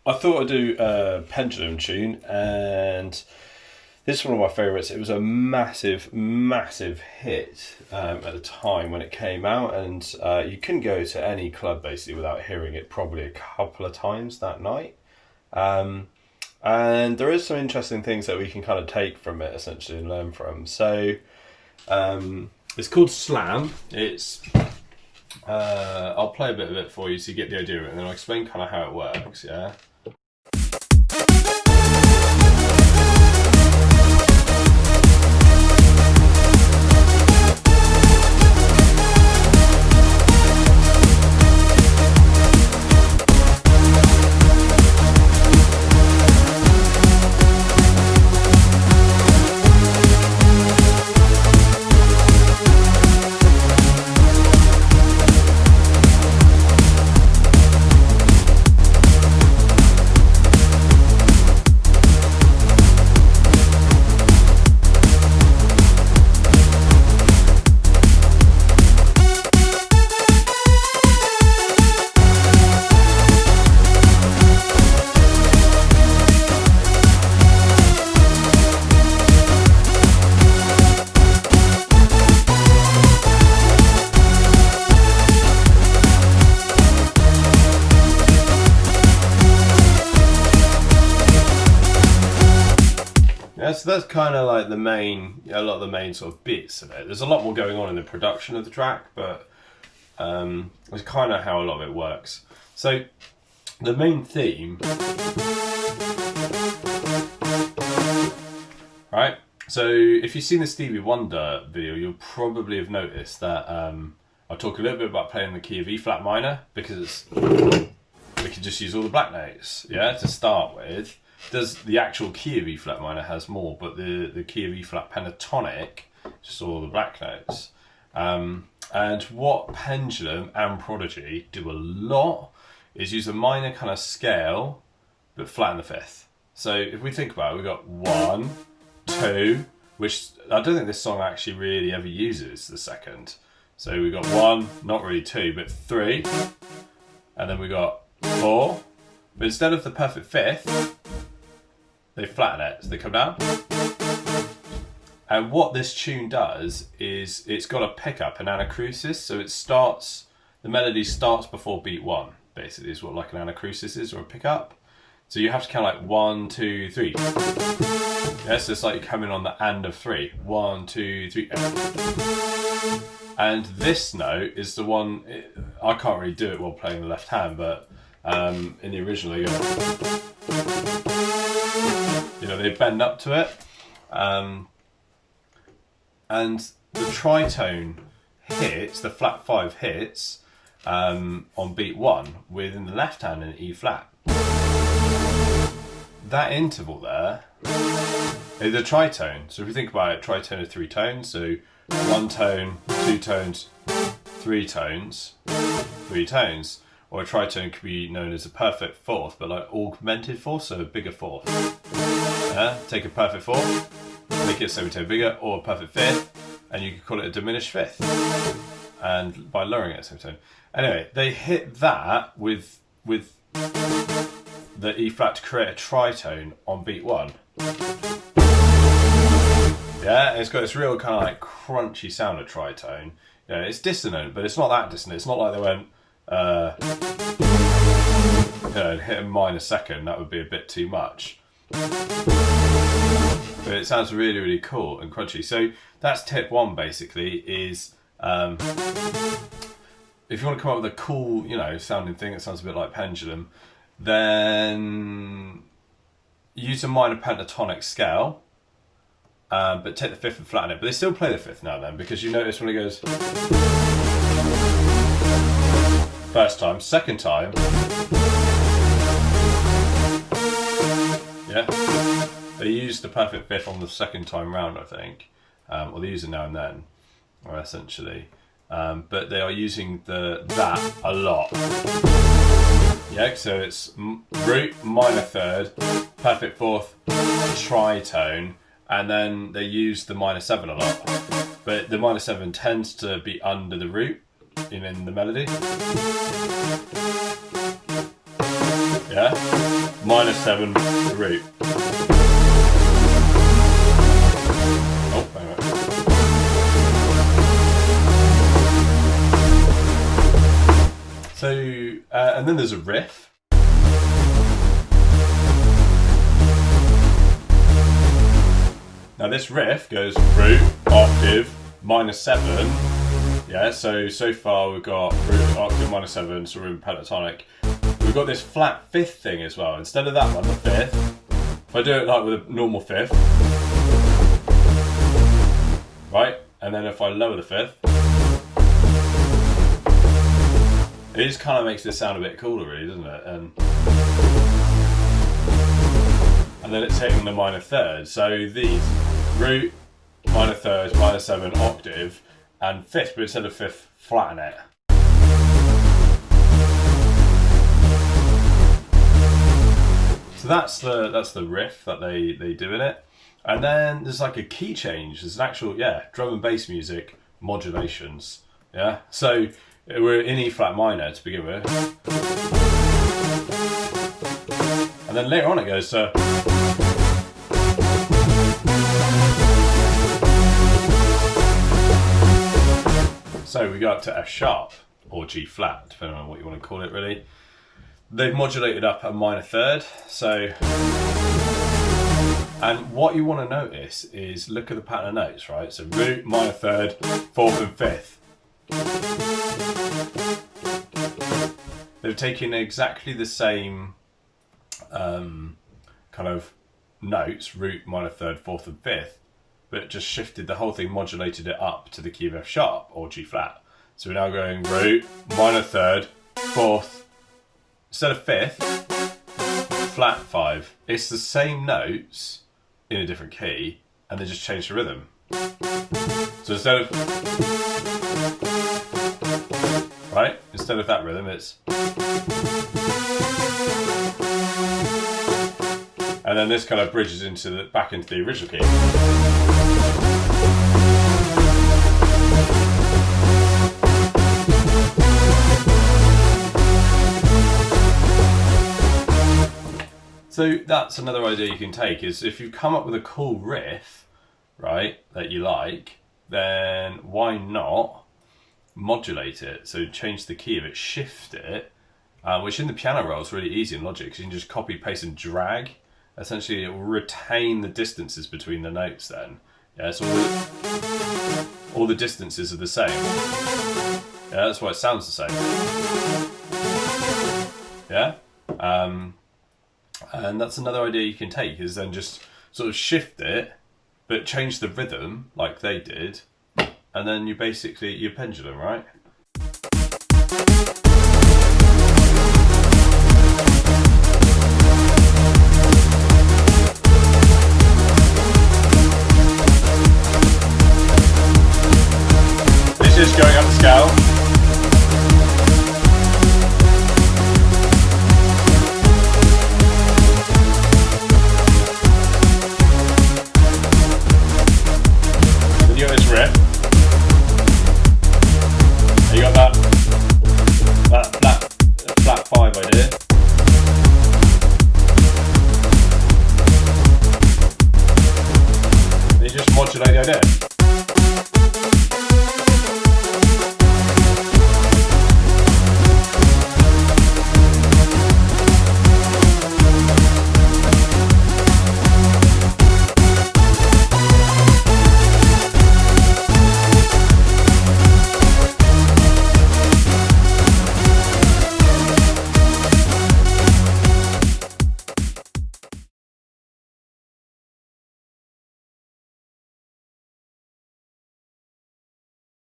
I thought I'd do a Pendulum tune, and this is one of my favourites. It was a massive, massive hit at the time when it came out, and you couldn't go to any club basically without hearing it probably a couple of times that night. And there is some interesting things that we can kind of take from it essentially and learn from. So it's called Slam. It's I'll play a bit of it for you so you get the idea of it, and then I'll explain kind of how it works. Yeah. Yeah, so that's kind of like a lot of the main sort of bits of it. There's a lot more going on in the production of the track, but it's kind of how a lot of it works. So the main theme, right? So if you've seen the Stevie Wonder video, you'll probably have noticed that I talk a little bit about playing the key of E flat minor, because we can just use all the black notes, yeah, to start with. The actual key of E flat minor has more, but the key of E flat pentatonic, just all the black notes. And what Pendulum and Prodigy do a lot is use a minor kind of scale, but flatten the fifth. So if we think about it, we've got 1, 2, which I don't think this song actually really ever uses the second. So we've got 1, not really 2, but 3, and then we got 4. But instead of the perfect fifth, they flatten it, so they come down. And what this tune does is it's got a pickup, an anacrusis, so the melody starts before beat 1, basically, is what like an anacrusis is, or a pickup. So you have to count like 1, 2, 3. Yeah, so it's like you're coming on the and of 3. 1, 2, 3. And this note is the one, I can't really do it while playing the left hand, but in the original you go, they bend up to it, and the tritone hits, the flat 5 hits on beat 1 within the left hand in E flat. That interval there is the tritone. So if you think about it, tritone of 3 tones, so 1 tone, 2 tones, 3 tones, 3 tones. Or a tritone could be known as a perfect fourth, but like augmented fourth, so a bigger fourth. Take a perfect fourth, make it a semitone bigger, or a perfect fifth, and you could call it a diminished fifth. And by lowering it a semitone. Anyway, they hit that with the E flat to create a tritone on beat 1. Yeah, it's got this real kind of like crunchy sound of tritone. Yeah, it's dissonant, but it's not that dissonant. It's not like they went hit a minor second, that would be a bit too much. But it sounds really, really cool and crunchy. So that's tip 1 basically, is if you want to come up with a cool, sounding thing that sounds a bit like Pendulum, then use a minor pentatonic scale, but take the fifth and flatten it. But they still play the fifth now and then, because you notice when it goes first time, second time, yeah, they use the perfect fifth on the second time round, I think, or they use it now and then, or essentially, but they are using that a lot. Yeah, so it's root, minor third, perfect fourth, tritone, and then they use the minor 7 a lot, but the minor 7 tends to be under the root in the melody. Yeah, -7 the root. Oh, wait a minute. So, and then there's a riff. Now this riff goes root, octave, -7. Yeah, so far we've got root, octave, -7, so we're in pentatonic. We've got this flat fifth thing as well. Instead of that one, the fifth, if I do it like with a normal fifth, right, and then if I lower the fifth, it just kind of makes this sound a bit cooler, really, doesn't it? And then it's hitting the minor third. So these root, minor third, -7, octave, and fifth, but instead of fifth, flatten it. So that's the riff that they do in it. And then there's like a key change. There's an actual, drum and bass music, modulations. Yeah, so we're in E flat minor to begin with. And then later on it goes to... So we go up to F sharp, or G flat, depending on what you want to call it really. They've modulated up a minor third, so... And what you want to notice is, look at the pattern of notes, right? So root, minor third, fourth and fifth. They've taken exactly the same kind of notes, root, minor third, fourth and fifth, but just shifted the whole thing, modulated it up to the key of F sharp or G flat. So we're now going root, minor third, fourth, instead of fifth, flat 5. It's the same notes in a different key, and they just change the rhythm. So instead of that rhythm, it's... And then this kind of bridges back into the original key. So that's another idea you can take, is if you come up with a cool riff, right, that you like, then why not modulate it? So change the key of it, shift it, which in the piano roll is really easy in Logic, because you can just copy, paste and drag. Essentially it will retain the distances between the notes then. Yeah, so all the distances are the same. Yeah, that's why it sounds the same. Yeah? And that's another idea you can take, is then just sort of shift it, but change the rhythm like they did, and then you basically, your pendulum, right? This is going up the scale.